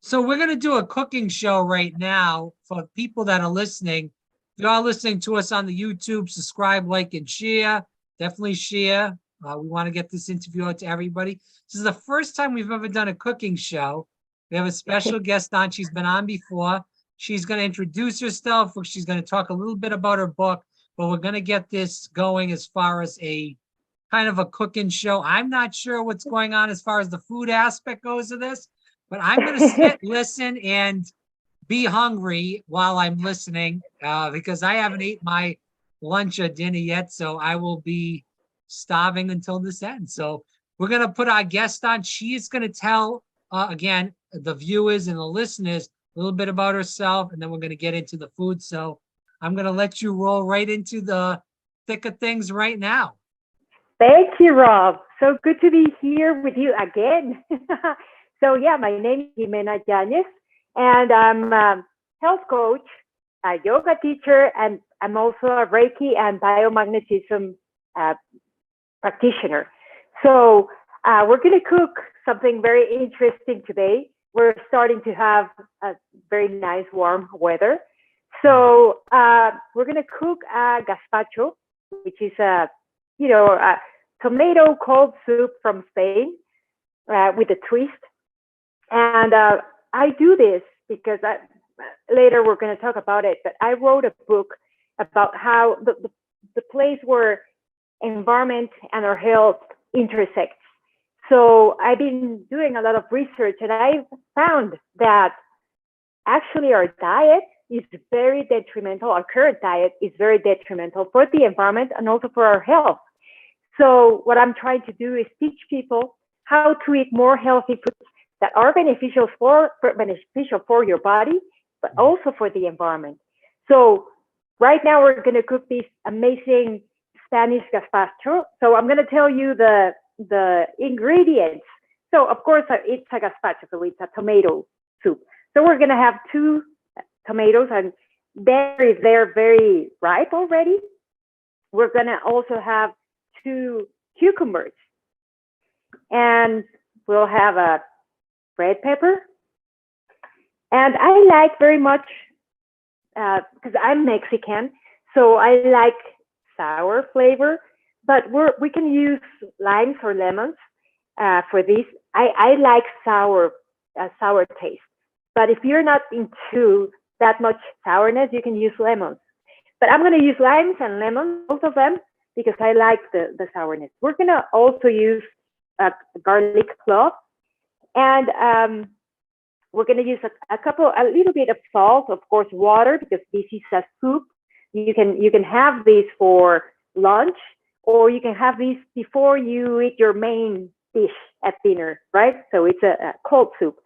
So we're going to do a cooking show right now for people that are listening. If you are listening to us on the YouTube, subscribe, like, and share. Definitely share. We want to get this interview out to everybody. This is the first time we've ever done a cooking show. We have a special guest on. She's been on before. She's going to introduce herself. She's going to talk a little bit about her book, but we're going to get this going as far as a kind of a cooking show. I'm not sure what's going on as far as the food aspect goes of this, but I'm going to sit, listen, and be hungry while I'm listening because I haven't eaten my lunch or dinner yet. So I will be starving until this ends. So we're going to put our guest on. She's going to tell, again, the viewers and the listeners a little bit about herself, and then we're going to get into the food. So I'm going to let you roll right into the thick of things right now. Thank you, Rob. So good to be here with you again. So yeah, my name is Ximena Yáñez, and I'm a health coach, a yoga teacher, and I'm also a Reiki and biomagnetism practitioner. So we're going to cook something very interesting today. We're starting to have a very nice warm weather. So we're going to cook a gazpacho, which is a tomato cold soup from Spain with a twist. And I do this because later we're going to talk about it, but I wrote a book about how the place where environment and our health intersect. So I've been doing a lot of research, and I found that actually our diet is very detrimental. Our current diet is very detrimental for the environment and also for our health. So what I'm trying to do is teach people how to eat more healthy foods that are beneficial for your body, but also for the environment. So right now we're going to cook this amazing Spanish gazpacho. So I'm going to tell you the ingredients. So of course it's a gazpacho, so it's a tomato soup. So we're going to have 2 tomatoes, and they're very ripe already. We're going to also have 2 cucumbers, and we'll have a red pepper. And I like very much, because I'm Mexican, so I like sour flavor, but we can use limes or lemons for this. I like sour taste, but if you're not into that much sourness, you can use lemons. But I'm going to use limes and lemons, both of them, because I like the sourness. We're going to also use garlic clove, and we're going to use a little bit of salt, of course, water, because this is a soup. You can have this for lunch, or you can have this before you eat your main dish at dinner, right? So it's a cold soup.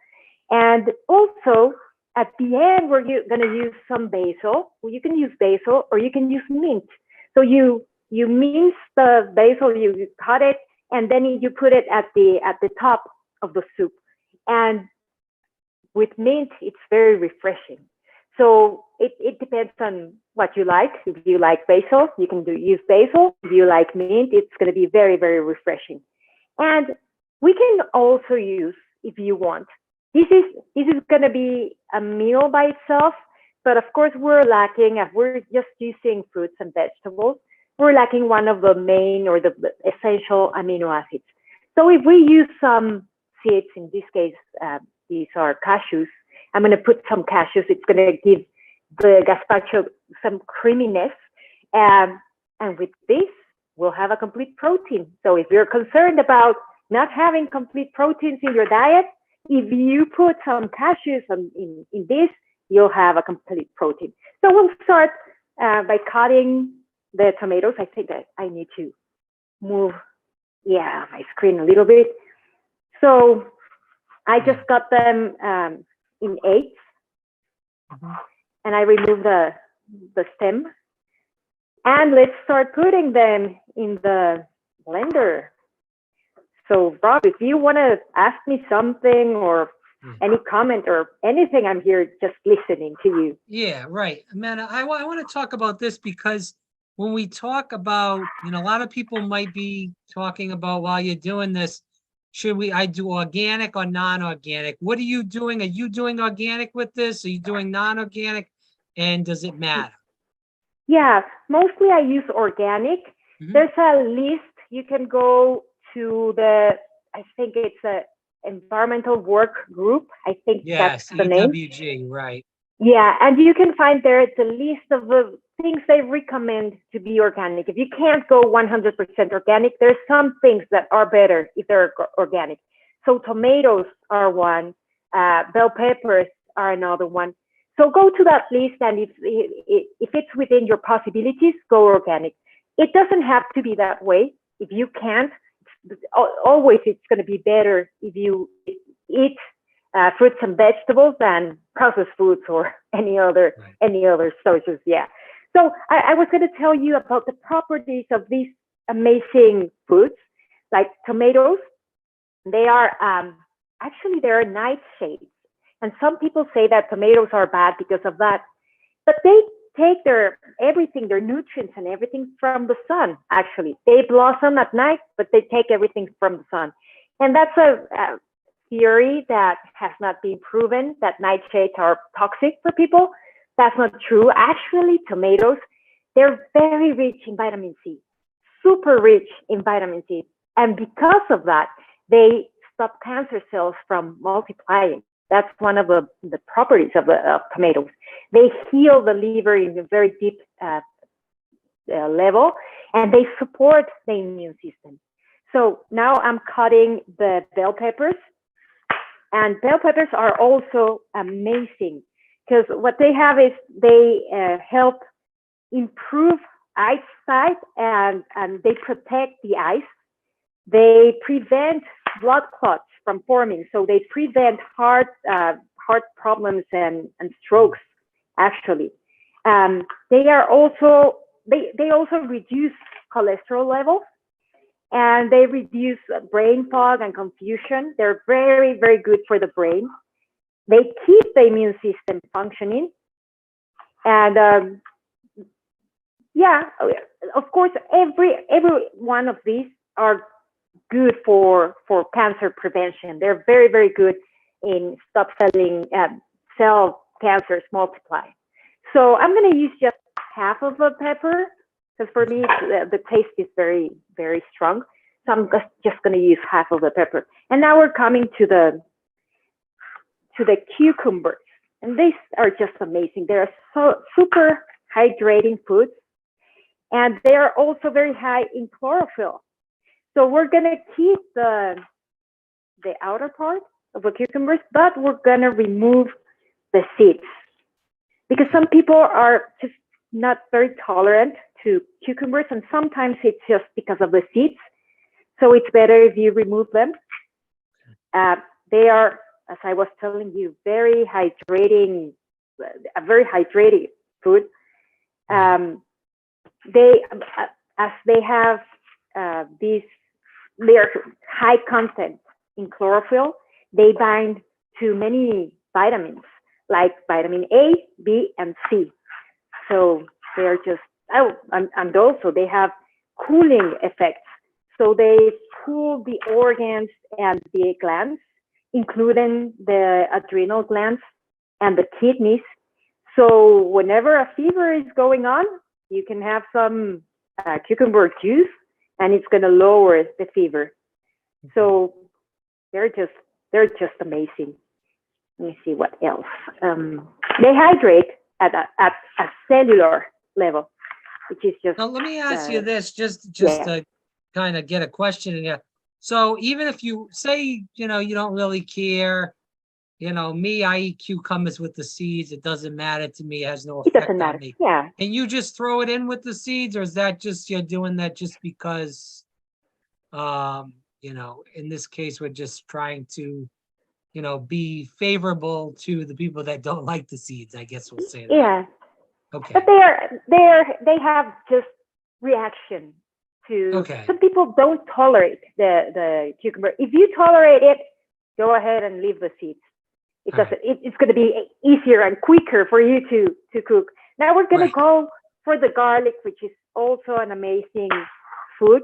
And also at the end, we're going to use some basil. Well, you can use basil, or you can use mint. So you mince the basil, you cut it, and then you put it at the top of the soup. And with mint, it's very refreshing. So it depends on what you like. If you like basil, you can use basil. If you like mint, it's going to be very, very refreshing. And we can also use, if you want, this is going to be a meal by itself, but of course we're lacking, if we're just using fruits and vegetables, we're lacking one of the main or the essential amino acids. So if we use some seeds, in this case, these are cashews. I'm going to put some cashews. It's going to give the gazpacho some creaminess. And with this, we'll have a complete protein. So if you're concerned about not having complete proteins in your diet, if you put some cashews in this, you'll have a complete protein. So we'll start by cutting the tomatoes. I think that I need to move, my screen a little bit. So I just cut them in 8s, and I remove the stem. And let's start putting them in the blender. So Rob, if you want to ask me something or any comment or anything, I'm here just listening to you. Yeah, right. Amanda, I want to talk about this because when we talk about, a lot of people might be talking about while you're doing this, I do organic or non-organic? What are you doing? Are you doing organic with this? Are you doing non-organic? And does it matter? Yeah, mostly I use organic. Mhm. There's a list. You can go to I think it's a environmental work group. I think that's Yes, the name. EWG, right. Yeah, and you can find there the list of the things they recommend to be organic. If you can't go 100% organic, there's some things that are better if they're organic. So tomatoes are one, bell peppers are another one. So go to that list, and if it's within your possibilities, go organic. It doesn't have to be that way. If you can't, always it's going to be better if you eat fruits and vegetables than processed foods or any other sources. Yeah. So I was going to tell you about the properties of these amazing foods, like tomatoes. They are actually they're nightshades, and some people say that tomatoes are bad because of that, but they take their nutrients and everything from the sun. Actually, they blossom at night, but they take everything from the sun, and that's a theory that has not been proven that nightshades are toxic for people. That's not true. Actually, tomatoes, they're very rich in vitamin C, super rich in vitamin C. And because of that, they stop cancer cells from multiplying. That's one of the properties of tomatoes. They heal the liver in a very deep level, and they support the immune system. So now I'm cutting the bell peppers. And bell peppers are also amazing because what they have is they help improve eyesight, and they protect the eyes. They prevent blood clots from forming, so they prevent heart problems and strokes. Actually, they also reduce cholesterol levels, and they reduce brain fog and confusion. They're very, very good for the brain. They keep the immune system functioning. And yeah, of course, every one of these are good for cancer prevention. They're very, very good in stop cell cancers multiply. So I'm going to use just half of a pepper, because for me the taste is very, very strong. So I'm just going to use half of the pepper. And now we're coming to the cucumbers, and these are just amazing. They're so super hydrating foods, and they are also very high in chlorophyll. So we're going to keep the outer part of the cucumbers, but we're going to remove the seeds, because some people are just not very tolerant to cucumbers, and sometimes it's just because of the seeds. So it's better if you remove them. They are, as I was telling you, very hydrating, a very hydrating food. They have their high content in chlorophyll. They bind to many vitamins like vitamin A, B, and C. So they're just, and also they have cooling effects. So they cool the organs and the glands, including the adrenal glands and the kidneys. So whenever a fever is going on, you can have some cucumber juice, and it's going to lower the fever. So they're just amazing. Let me see what else. They hydrate at a cellular level, which is just. Now, let me ask you this, just yeah. to kind of get a question in here. So even if you say, you don't really care, me, I eat cucumbers with the seeds. It doesn't matter to me. It has no effect on me. Yeah. And you just throw it in with the seeds, or is that just you're doing that just because, in this case, we're just trying to, be favorable to the people that don't like the seeds, I guess we'll say that. Yeah. Okay. But they have just reaction to. Okay. Some people don't tolerate the cucumber. If you tolerate it, go ahead and leave the seeds. It's going to be easier and quicker for you to cook. Now we're going to go for the garlic, which is also an amazing food.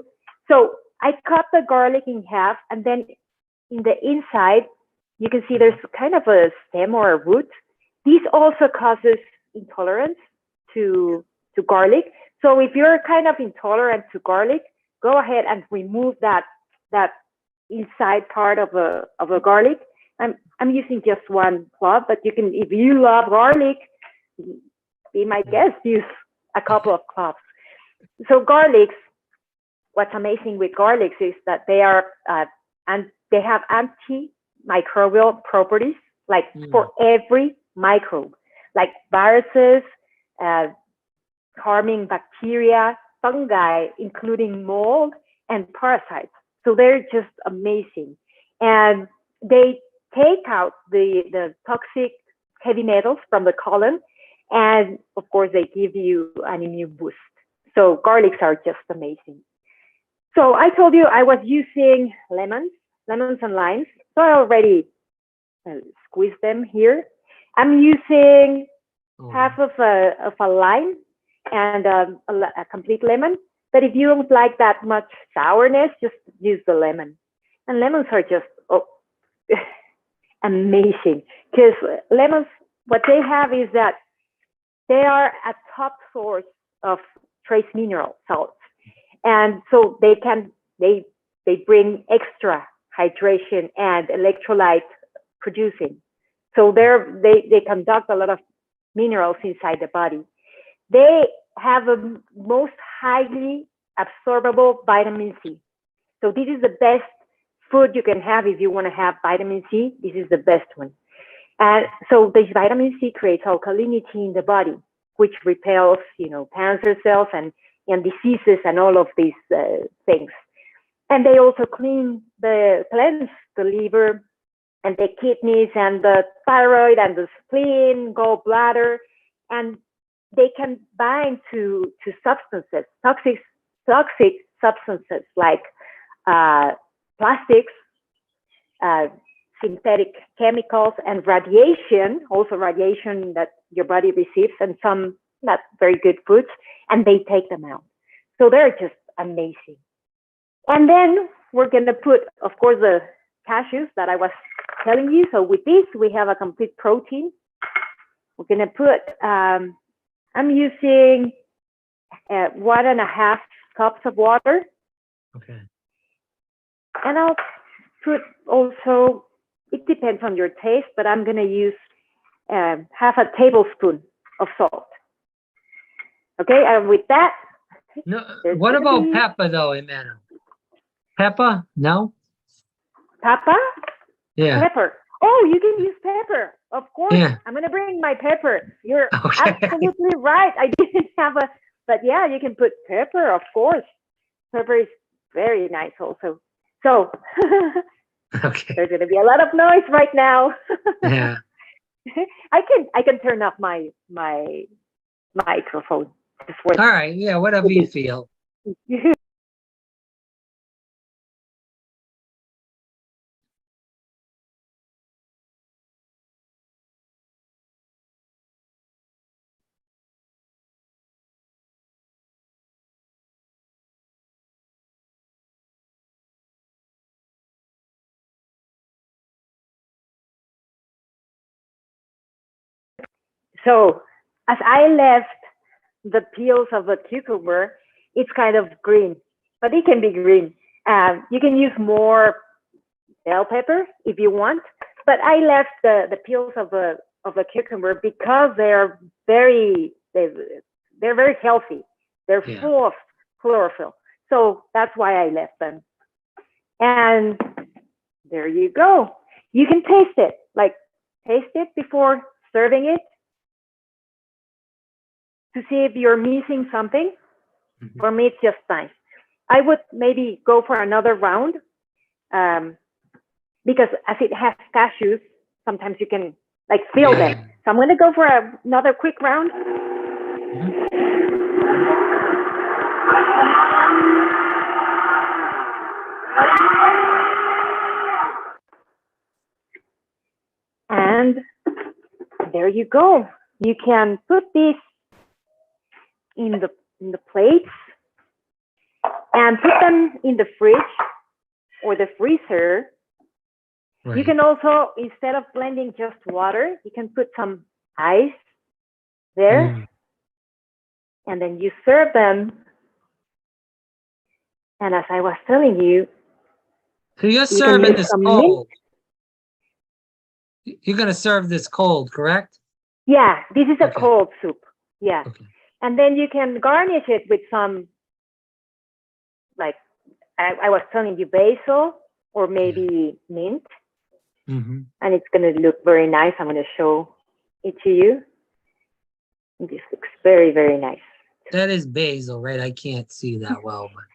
So I cut the garlic in half, and then in the inside, you can see there's kind of a stem or a root. This also causes intolerance to garlic. So if you're kind of intolerant to garlic, go ahead and remove that inside part of a garlic. I'm using just one clove, but you can, if you love garlic, be my guest, use a couple of cloves. So garlics, what's amazing with garlics is that they are and they have antimicrobial properties, like for every microbe, like viruses, harming bacteria, fungi, including mold and parasites. So they're just amazing. And they take out the toxic heavy metals from the colon. And of course, they give you an immune boost. So garlics are just amazing. So I told you I was using lemons and limes. So I already squeezed them here. I'm using half of a lime and a complete lemon. But if you don't like that much sourness, just use the lemon. And lemons are just amazing, because lemons, what they have is that they are a top source of trace mineral salts. And so they bring extra hydration and electrolyte producing. So they conduct a lot of minerals inside the body. They have a most highly absorbable vitamin C. So this is the best food you can have if you want to have vitamin C. This is the best one. And so this vitamin C creates alkalinity in the body, which repels, cancer cells and diseases and all of these things. And they also cleanse the liver and the kidneys and the thyroid and the spleen, gallbladder, and they can bind to substances, toxic substances like plastics, synthetic chemicals, and radiation, also radiation that your body receives, and some not very good foods, and they take them out. So they're just amazing. And then we're going to put, of course, the cashews that I was telling you. So with this, we have a complete protein. We're going to put, I'm using 1.5 cups of water. Okay. And I'll put also, it depends on your taste, but I'm going to use half a tablespoon of salt. Okay, and with that. No, what about pepper though, Ximena? Pepper? No? Pepper? Yeah. Pepper. Oh, you can use pepper. Of course. Yeah. I'm going to bring my pepper. You're Okay. absolutely right. I didn't have but yeah, you can put pepper, of course. Pepper is very nice also. So Okay. there's going to be a lot of noise right now. Yeah. I can turn off my microphone. All right. Yeah. Whatever you feel. So as I left the peels of a cucumber, it's kind of green, but it can be green. You can use more bell pepper if you want, but I left the peels of a cucumber because they're very healthy. They're full of chlorophyll, so that's why I left them. And there you go. You can taste it, taste it before serving it, to see if you're missing something. Mm-hmm. For me, it's just nice. I would maybe go for another round, because as it has cashews, sometimes you can feel them. So I'm going to go for another quick round. Mm-hmm. And there you go. You can put this in the plates and put them in the fridge or the freezer You Right. can also, instead of blending just water, you can put some ice there, Mm. and then you serve them. And as I was telling you, So you're you can serving use this some mint. cold. You're gonna serve this cold, correct? Yeah, this is a Okay. cold soup. Yeah. Okay. And then you can garnish it with some, like I was telling you, basil or Yeah. maybe mint. Hmm. And it's going to look very nice. I'm going to show it to you. This looks very, very nice. That is basil, right? I can't see that well, but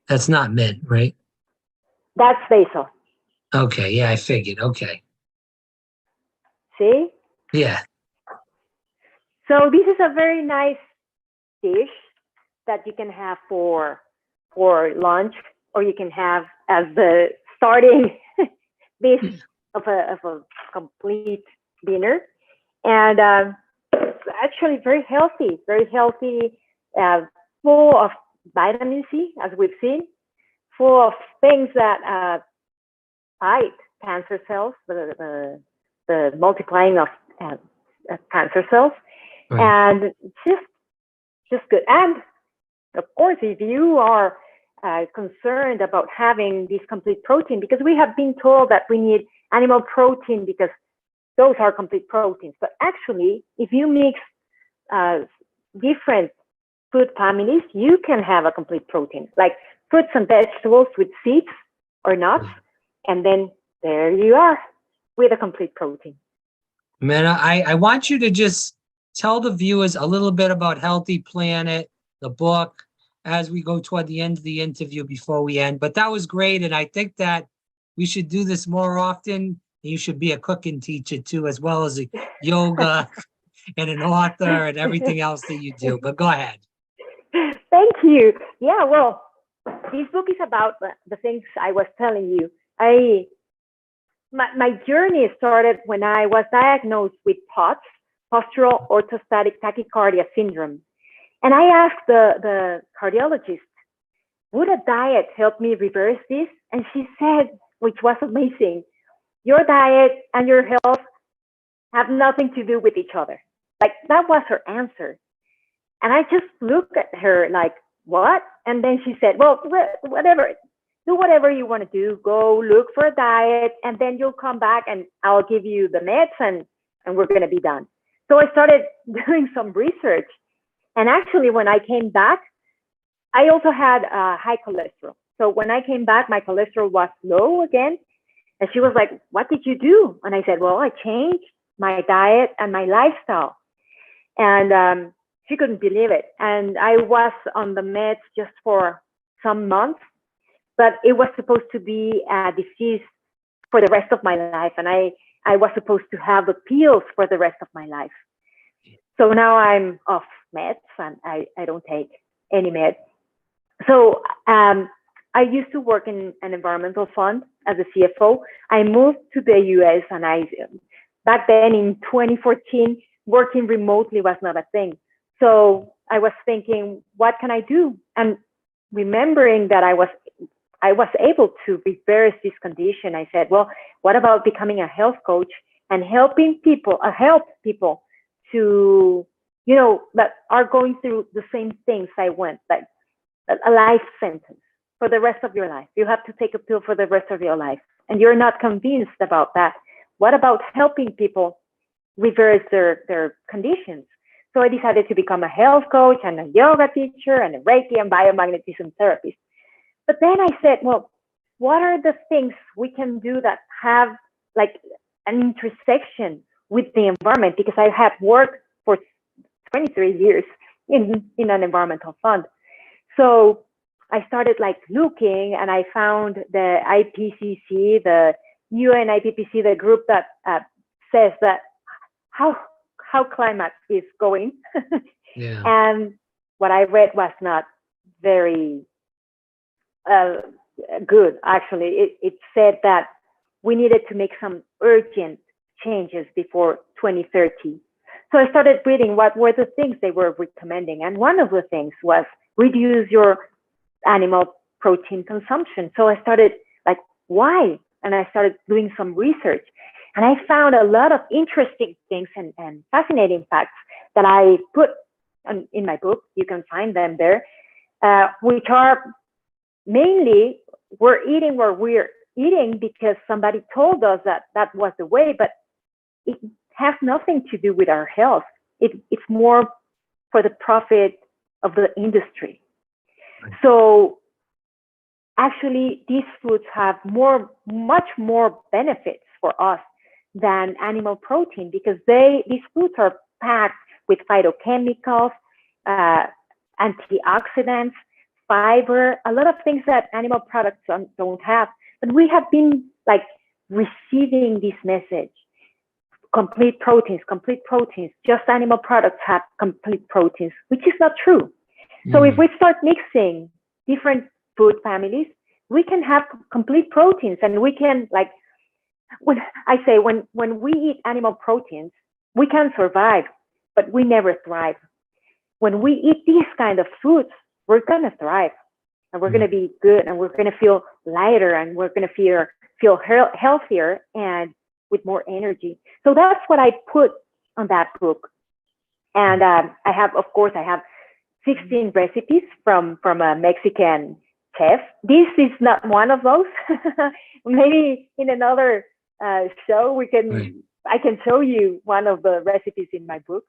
that's not mint, right? That's basil. Okay. Yeah, I figured. Okay. See? Yeah. So this is a very nice dish that you can have for lunch, or you can have as the starting dish of a complete dinner. And it's actually very healthy, uh, full of vitamin C, as we've seen, full of things that fight cancer cells, the multiplying of cancer cells, Right. and just good. And of course, if you are concerned about having this complete protein, because we have been told that we need animal protein because those are complete proteins. But actually, if you mix uh, different food families, you can have a complete protein, like fruits and vegetables with seeds or nuts, and then there you are with a complete protein. Man, I want you to just tell the viewers a little bit about Healthy Planet, the book, as we go toward the end of the interview before we end. But that was great. And I think that we should do this more often. You should be a cooking teacher too, as well as a yoga and an author and everything else that you do. But go ahead. Thank you. Yeah, well, this book is about the things I was telling you. My journey started when I was diagnosed with POTS, postural orthostatic tachycardia syndrome. And I asked the cardiologist, would a diet help me reverse this? And she said, which was amazing, your diet and your health have nothing to do with each other. Like that was her answer. And I just looked at her like, what? And then she said, well, whatever, do whatever you want to do. Go look for a diet, and then you'll come back and I'll give you the meds, and we're going to be done. So I started doing some research. And actually, when I came back, I also had high cholesterol. So when I came back, my cholesterol was low again. And she was like, what did you do? And I said, well, I changed my diet and my lifestyle. And she couldn't believe it. And I was on the meds just for some months, but it was supposed to be a disease for the rest of my life. And I was supposed to have the pills for the rest of my life. So now I'm off meds and I don't take any meds. So I used to work in an environmental fund as a CFO. I moved to the US, and back then in 2014, working remotely was not a thing. So I was thinking, what can I do? And remembering that I was able to reverse this condition, I said, well, what about becoming a health coach and helping people, help people to, that are going through the same things I went, like a life sentence for the rest of your life. You have to take a pill for the rest of your life, and you're not convinced about that. What about helping people reverse their conditions? So I decided to become a health coach and a yoga teacher and a Reiki and biomagnetism therapist. But then I said, well, what are the things we can do that have like an intersection with the environment? Because I had worked for 23 years in an environmental fund. So I started like looking, and I found the IPCC, the UN IPCC, the group that says that how climate is going. Yeah. And what I read was not very good, actually. It said that we needed to make some urgent changes before 2030. So I started reading what were the things they were recommending. And one of the things was reduce your animal protein consumption. So I started like, why? and I started doing some research. And I found a lot of interesting things and fascinating facts that I put in my book. You can find them there, which are mainly we're eating what we're eating because somebody told us that that was the way, but it has nothing to do with our health. It's more for the profit of the industry. Right. So actually, these foods have much more benefits for us than animal protein because these foods are packed with phytochemicals, antioxidants, fiber, a lot of things that animal products don't have. But we have been like receiving this message: complete proteins, just animal products have complete proteins, which is not true. So if we start mixing different food families, we can have complete proteins, and we can, like, when I say when we eat animal proteins, we can survive, but we never thrive. When we eat these kind of foods, we're gonna thrive, and we're gonna be good, and we're gonna feel lighter, and we're gonna feel healthier and with more energy. So that's what I put on that book. And I have 16 recipes from a Mexican chef. This is not one of those. Maybe in another show I can show you one of the recipes in my book.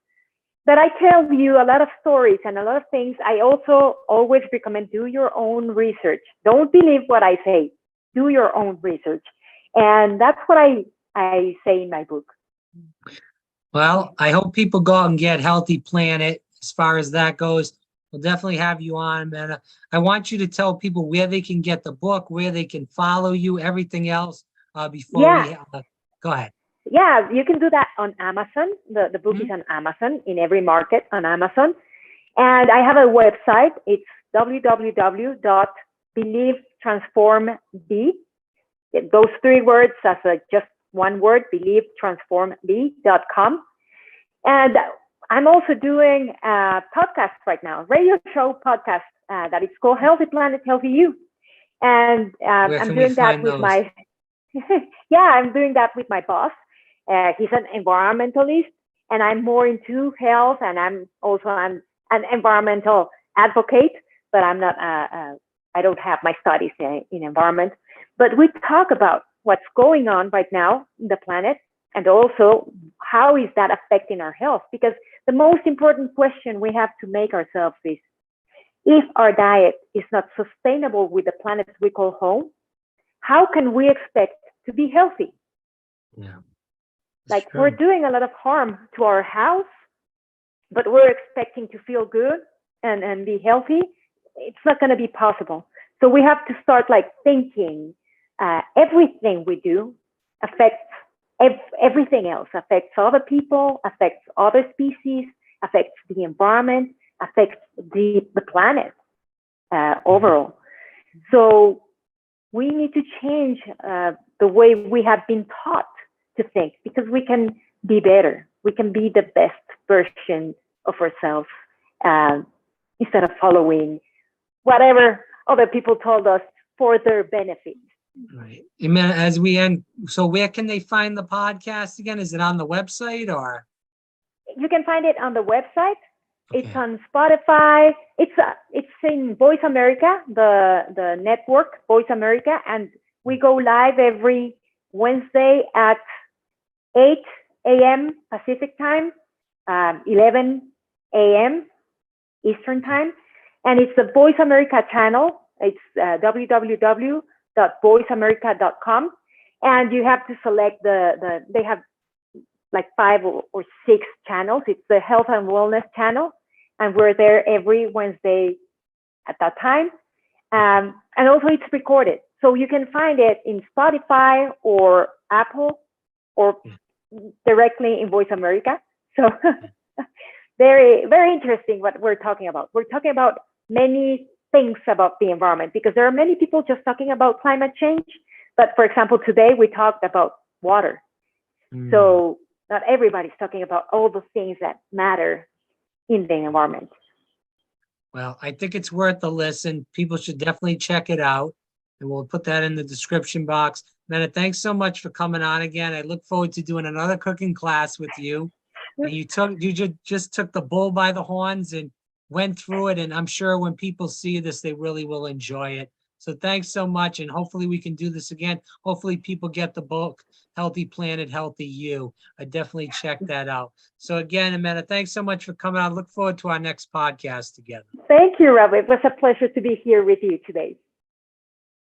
But I tell you a lot of stories and a lot of things. I also always recommend do your own research. Don't believe what I say. Do your own research. And that's what I say in my book. Well, I hope people go out and get Healthy Planet. As far as that goes, we'll definitely have you on, Ximena. I want you to tell people where they can get the book, where they can follow you, everything else before we go ahead. Yeah, you can do that on Amazon. The book is on Amazon, in every market on Amazon. And I have a website. It's www.believetransformb. Those three words as just one word, believetransformb.com. And I'm also doing a podcast right now, radio show podcast that is called Healthy Planet, Healthy You. And I'm doing that with my, I'm doing that with my boss. He's an environmentalist, and I'm more into health, and I'm an environmental advocate, but I'm not, I don't have my studies in environment. But we talk about what's going on right now in the planet, and also how is that affecting our health? Because the most important question we have to make ourselves is, if our diet is not sustainable with the planet we call home, how can we expect to be healthy? Yeah. Like, we're doing a lot of harm to our house, but we're expecting to feel good and be healthy. It's not going to be possible. So we have to start like thinking everything we do affects everything else, affects other people, affects other species, affects the environment, affects the planet overall. So we need to change the way we have been taught to think, because we can be better. We can be the best version of ourselves instead of following whatever other people told us for their benefit. Right. Ximena, as we end, so where can they find the podcast again? Is it on the website or? You can find it on the website. Okay. It's on Spotify. It's in Voice America, the network, Voice America, and we go live every Wednesday at 8 a.m. Pacific time, 11 a.m. Eastern time, and it's the Voice America channel. It's www.voiceamerica.com, and you have to select they have like 5 or 6 channels. It's the health and wellness channel, and we're there every Wednesday at that time. And also it's recorded, so you can find it in Spotify or Apple or directly in Voice America. So very, very interesting what we're talking about. We're talking about many things about the environment, because there are many people just talking about climate change. But for example, today we talked about water. So not everybody's talking about all the things that matter in the environment. Well, I think it's worth a listen. People should definitely check it out, and we'll put that in the description box. Mena, thanks so much for coming on again. I look forward to doing another cooking class with you. And just took the bull by the horns and went through it. And I'm sure when people see this, they really will enjoy it. So thanks so much. And hopefully we can do this again. Hopefully people get the book, Healthy Planet, Healthy You. I definitely check that out. So again, Amanda, thanks so much for coming on. Look forward to our next podcast together. Thank you, Rob. It was a pleasure to be here with you today.